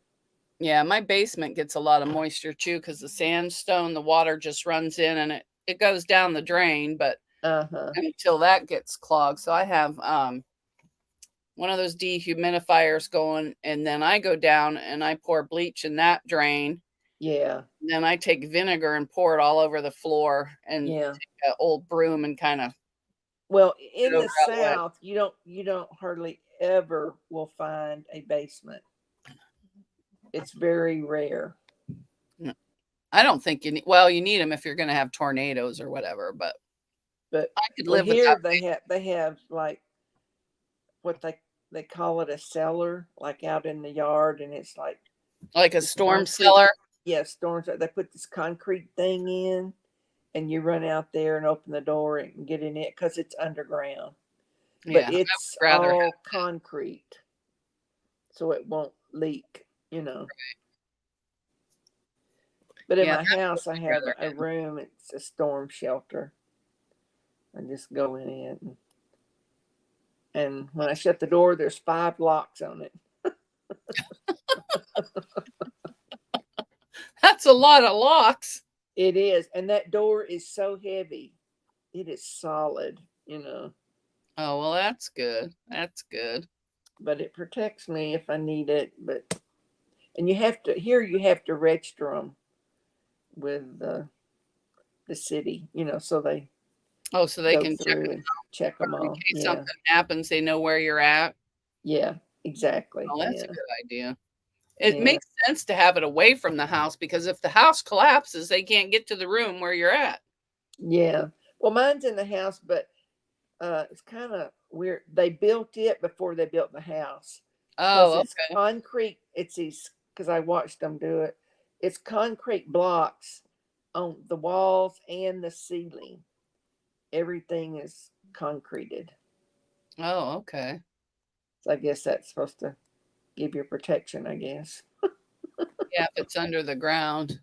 Yeah, my basement gets a lot of moisture too because the sandstone, the water just runs in and it goes down the drain, but Uh-huh. until that gets clogged. So I have one of those dehumidifiers going, and then I go down and I pour bleach in that drain. Yeah. And then I take vinegar and pour it all over the floor and Yeah. take an old broom and kind of Well, get in over the that way. South, you don't hardly ever will find a basement. It's very rare. No, I don't think you need, well, you need them if you're going to have tornadoes or whatever, but But I could well, live without here they have like what they call it a cellar, like out in the yard, and it's like like a this storm concrete. cellar. Yeah, storms. They put this concrete thing in, and you run out there and open the door and get in it because it's underground. Yeah, But I would it's rather all concrete, so it won't leak. You know. But in yeah, my that's what house, I I'd have rather a do. room. It's a storm shelter. I just go in it, and when I shut the door, there's 5 locks on it. That's a lot of locks. It is, and that door is so heavy. It is solid, Oh, well, that's good. That's good. but it protects me if I need it. But and you have to register them with the city, so they Oh, so they go can check through and check them in all. case Yeah, something happens, they know where you're at. yeah, exactly. Oh, that's a Yeah, good idea. It yeah, makes sense to have it away from the house because if the house collapses, they can't get to the room where you're at. yeah. Well, mine's in the house, but it's kind of weird. They built it before they built the house because Oh, it's okay. concrete. It's these because I watched them do it. It's concrete blocks on the walls and the ceiling. Everything is concreted. Oh, okay. So I guess that's supposed to give you protection, I guess. Yeah, if it's under the ground.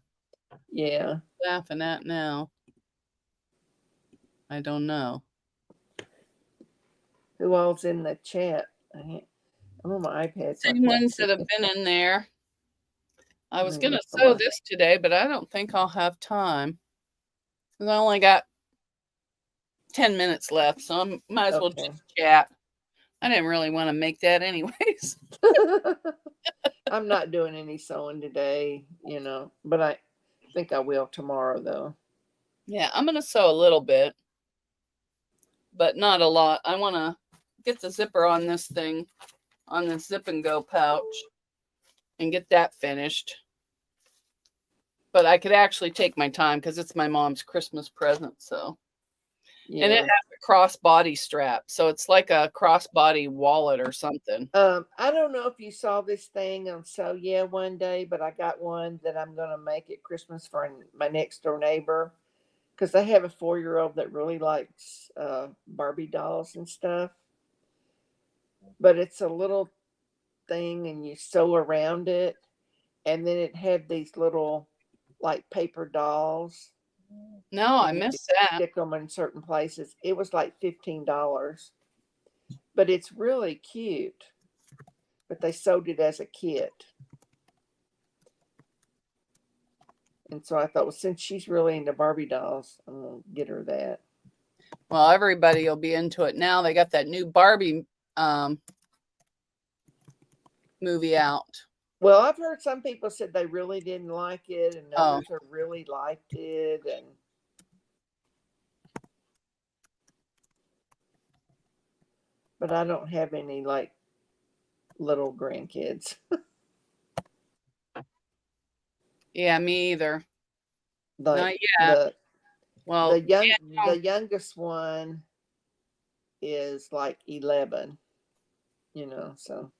Yeah. Laughing at now. I don't know. Who all's in the chat? I'm on my iPad, so I Same can't ones see. that have been in there. I was Let me gonna look on sew my. this today, but I don't think I'll have time. 'Cause I only got 10 minutes left, so I might as well Okay. just chat. I didn't really want to make that anyways. I'm not doing any sewing today, but I think I will tomorrow, though. Yeah, I'm gonna sew a little bit, but not a lot. I want to get the zipper on this thing, on this zip and go pouch, and get that finished. But I could actually take my time because it's my mom's Christmas present. So, and it Yeah. has a crossbody strap, so it's like a crossbody wallet or something. I don't know if you saw this thing on So Yeah one day, but I got one that I'm gonna make at Christmas for my next door neighbor because I have a 4-year-old that really likes Barbie dolls and stuff. But it's a little thing, and you sew around it, and then it had these little like paper dolls, No, I and you could missed that. stick them in certain places. It was like $15, but it's really cute. But they sold it as a kit. And so I thought, well, since she's really into Barbie dolls, I'm going to get her that. Well, everybody will be into it now. They got that new Barbie movie out. Well, I've heard some people said they really didn't like it, and Oh, others have really liked it. But I don't have any like little grandkids. yeah, me either. Not Like yet. the Well, the youngest one is like 11, so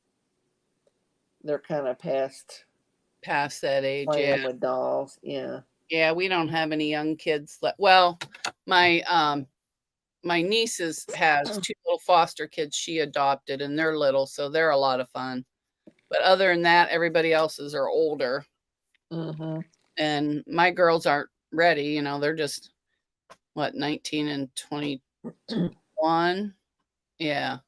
they're kind of past past that age, yeah. playing with dolls. Yeah. Yeah, we don't have any young kids left. Well, my my niece has 2 little foster kids she adopted, and they're little, so they're a lot of fun. But other than that, everybody else's are older, Mm-hmm. and my girls aren't ready. They're just what 19 and 21. Yeah.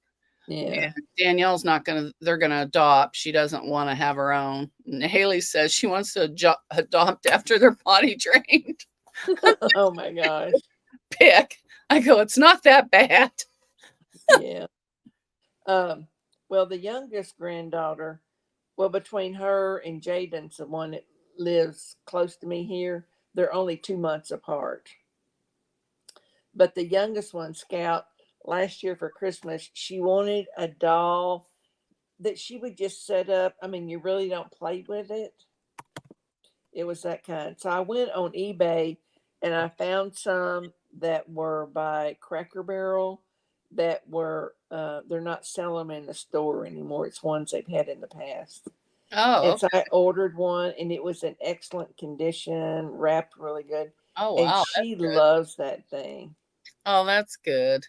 Yeah. Danielle's not gonna. They're gonna adopt. She doesn't want to have her own. And Haley says she wants to adopt after they're potty trained. Oh my gosh. Pick. I go. It's not that bad. Yeah. Well, the youngest granddaughter, between her and Jaden's the one that lives close to me here, they're only 2 months apart. But the youngest one, Scout, last year for Christmas, she wanted a doll that she would just set up. I mean, you really don't play with it. It was that kind. So I went on eBay and I found some that were by Cracker Barrel that were they're not selling them in the store anymore. It's ones they've had in the past. Oh, And so okay. I ordered one, and it was in excellent condition, wrapped really good. Oh, And wow. That's she good. loves that thing. Oh, that's good.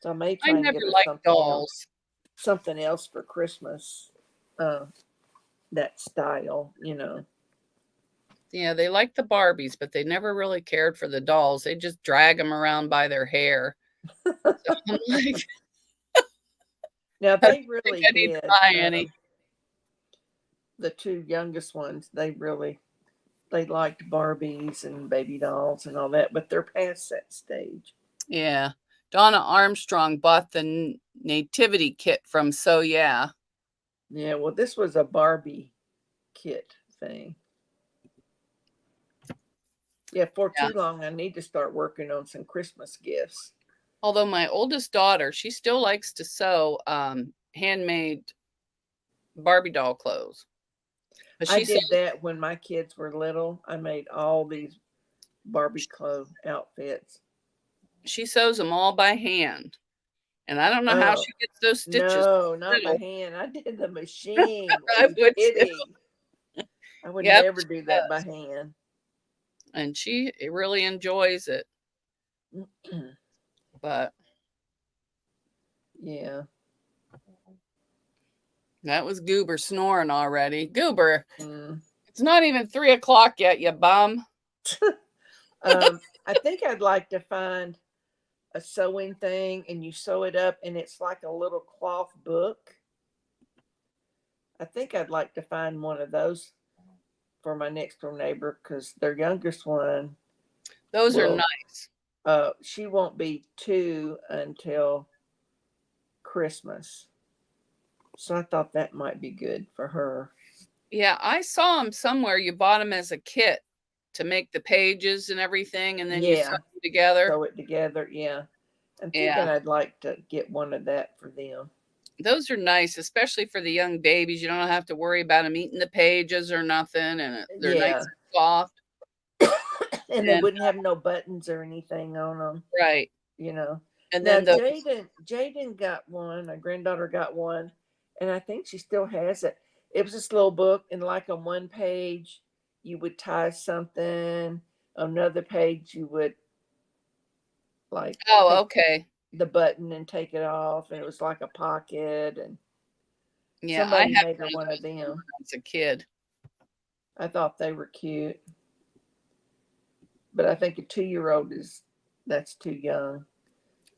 So I may I try and never get her liked dolls. something else for Christmas. Uh, that style, you know. Yeah, they like the Barbies, but they never really cared for the dolls. They just drag them around by their hair. So I'm like, Now I don't they think really I need to did. buy any. The two youngest ones, they liked Barbies and baby dolls and all that, but they're past that stage. Yeah. Donna Armstrong bought the nativity kit from So Yeah. Yeah, well, this was a Barbie kit thing. Yeah, for Yeah. too long, I need to start working on some Christmas gifts. Although my oldest daughter, she still likes to sew handmade Barbie doll clothes. But I she sews, did that when my kids were little. I made all these Barbie clothes outfits. she sews them all by hand. And I don't know how Oh, she gets those stitches no, not by little. hand. I did the machine. What are I you would too. kidding? I would Yep, never she do that by does. hand. And she really enjoys it. But Yeah. that was Goober snoring already. Goober, Mm. it's not even 3 o'clock yet, you bum. I think I'd like to find a sewing thing and you sew it up and it's like a little cloth book. I think I'd like to find one of those for my next door neighbor because their youngest one Those are will, nice. she won't be two until Christmas. So I thought that might be good for her. Yeah, I saw them somewhere. You bought them as a kit to make the pages and everything, and then you sew Yeah, them together. sew it together. Yeah. I'm thinking Yeah, I'd like to get one of that for them. those are nice, especially for the young babies. You don't have to worry about them eating the pages or nothing, and they're nice Yeah. and soft. And they And wouldn't have no buttons or anything on them, right, you know. and Now then the Jaden got one, my granddaughter got one, and I think she still has it. It was this little book, and like on one page you would tie something, on another page you would like oh, take okay, the button and take it off, and it was like a pocket, and yeah, I somebody had made her one of one of those when them. I was a kid. I thought they were cute, but I think a 2-year-old is that's too young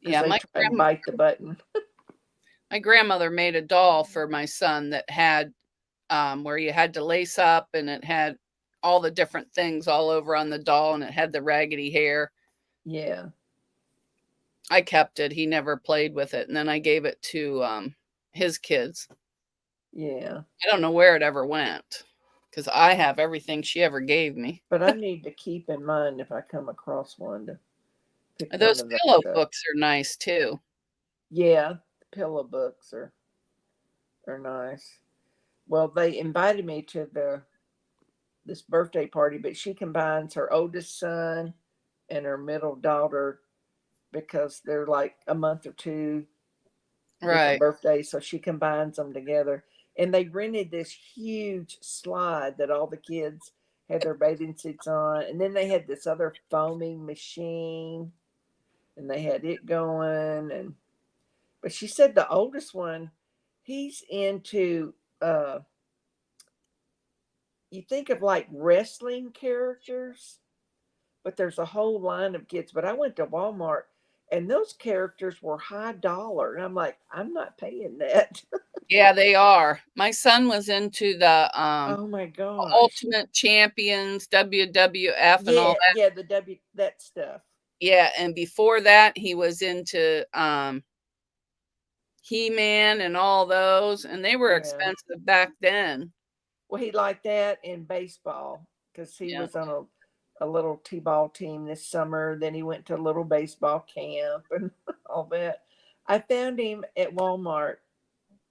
because Yeah, they try and bite the button. my grandmother made a doll for my son that had where you had to lace up, and it had all the different things all over on the doll, and it had the raggedy hair. Yeah. I kept it. He never played with it, and then I gave it to his kids. Yeah. I don't know where it ever went because I have everything she ever gave me. But I need to keep in mind if I come across one to pick one Those of pillow those up. books are nice too. Yeah, the pillow books are nice. Well, they invited me to this birthday party, but she combines her oldest son and her middle daughter because they're like a month or two different Right. birthdays, so she combines them together. And they rented this huge slide that all the kids had their bathing suits on, and then they had this other foaming machine, and they had it going. And but she said the oldest one, he's into you think of like wrestling characters, but there's a whole line of kids. But I went to Walmart and those characters were high dollar. And I'm like, I'm not paying that. Yeah, they are. My son was into the Oh my gosh. Ultimate Champions, WWF, and all Yeah, that. yeah, the W that stuff. Yeah, and before that, he was into He-Man and all those, and they were Yeah. expensive back then. Well, he liked that in baseball because he Yeah. was on a little t-ball team this summer. Then he went to a little baseball camp and all that. I found him at Walmart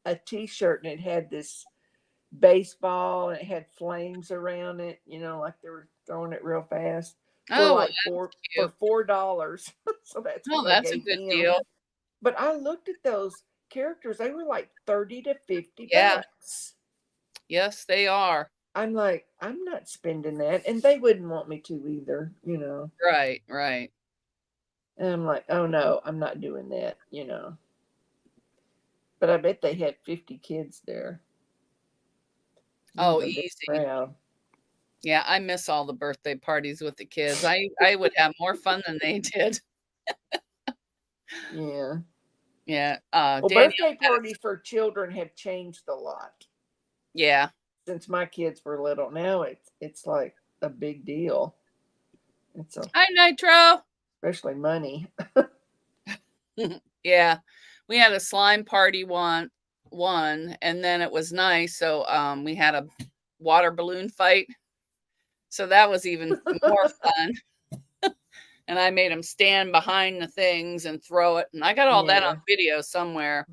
a t-shirt and it had this baseball and it had flames around it, like they were throwing it real fast for Oh, well, like that's for cute. $4. So that's Oh, what I that's a gave good him. deal. But I looked at those characters, they were like 30 to 50 Yeah. bucks. Yes, they are. I'm like, I'm not spending that. And they wouldn't want me to either, you know. Right, right. And I'm like, oh no, I'm not doing that, you know. But I bet they had 50 kids there. Oh, A big easy. crowd. Yeah, I miss all the birthday parties with the kids. I would have more fun than they did. Yeah. Yeah. Well, Danielle birthday had a, parties for children have changed a lot yeah. since my kids were little. Now it's like a big deal. It's a Hi, Nitro. especially money. Yeah. We had a slime party one, and then it was nice. So we had a water balloon fight. So that was even more fun. And I made them stand behind the things and throw it. And I got all that on Yeah. video somewhere.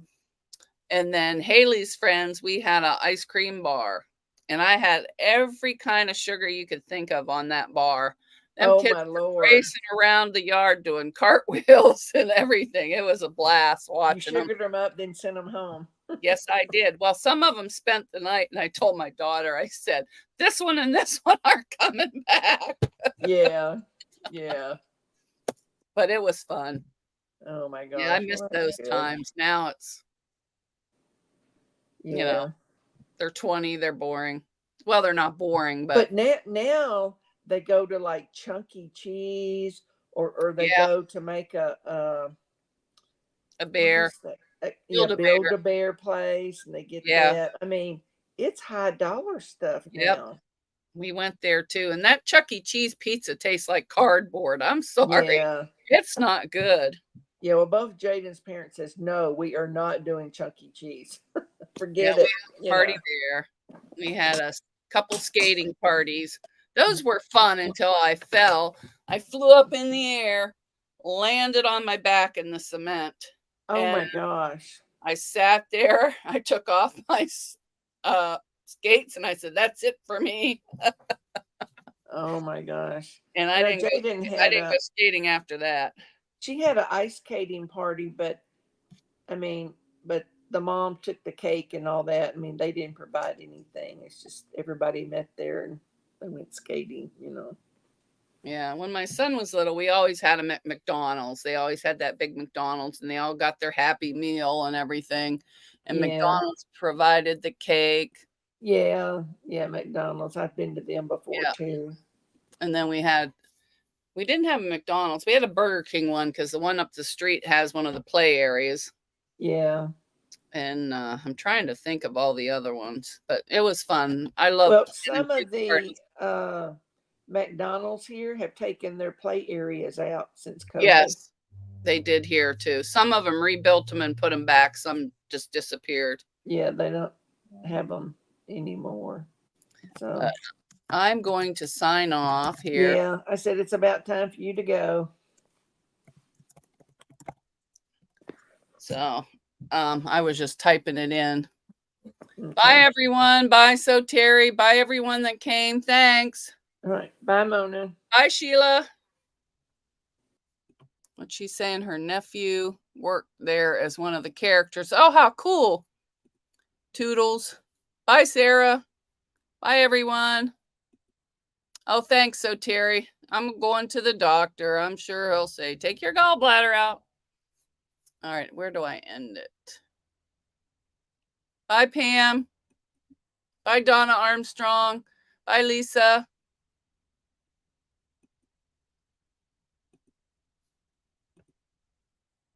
And then Haley's friends, we had an ice cream bar. And I had every kind of sugar you could think of on that bar. Them Oh kids my were Lord. racing around the yard doing cartwheels and everything. It was a blast You watching them. sugared them up, then sent them home. Yes, I did. Well, some of them spent the night, and I told my daughter, I said, this one and this one aren't coming back. Yeah. Yeah. But it was fun. Oh my gosh. Yeah, I miss Well, those that's good. times. Now it's, Yeah. you know, they're 20, they're boring. Well, they're not boring, But but now they go to like Chuck E. Cheese or they yeah, go to make a what bear, is that? Yeah, build a bear. Build a Bear place, and they get Yeah, that. I mean, it's high dollar stuff yep. now. We went there too. And that Chuck E. Cheese pizza tastes like cardboard. I'm sorry. Yeah. It's not good. Yeah, well, both Jaden's parents says no, we are not doing Chuck E. Cheese. Yeah, Forget we it. had a You party know. there. We had a couple skating parties. Those were fun until I fell. I flew up in the air, landed on my back in the cement, Oh and my gosh. I sat there. I took off my skates and I said, "That's it for me." Oh my gosh. And You know, Jaden I had didn't go skating after that. she had an ice skating party, but I mean, but the mom took the cake and all that. I mean, they didn't provide anything. It's just everybody met there and they went skating, you know. Yeah, when my son was little, we always had him at McDonald's. They always had that big McDonald's, and they all got their Happy Meal and everything. And Yeah. McDonald's provided the cake. Yeah. Yeah. McDonald's. I've been to them before Yeah. too. And then we didn't have a McDonald's. We had a Burger King one because the one up the street has one of the play areas. Yeah. And I'm trying to think of all the other ones, but it was fun. I love Well, planning some of kids' the parties. McDonald's here have taken their play areas out since COVID. Yes, they did here too. Some of them rebuilt them and put them back. Some just disappeared. Yeah, they don't have them anymore. So I'm going to sign off here. yeah, I said it's about time for you to go. So I was just typing it in. Okay. Bye, everyone. Bye, So Terry. Bye, everyone that came. Thanks. All right. Bye, Mona. Bye, Sheila. What's she saying? Her nephew worked there as one of the characters. Oh, how cool. Toodles. Bye, Sarah. Bye, everyone. Oh, thanks, So Terry. I'm going to the doctor. I'm sure he'll say, take your gallbladder out. All right, where do I end it? Bye, Pam. Bye, Donna Armstrong. Bye, Lisa.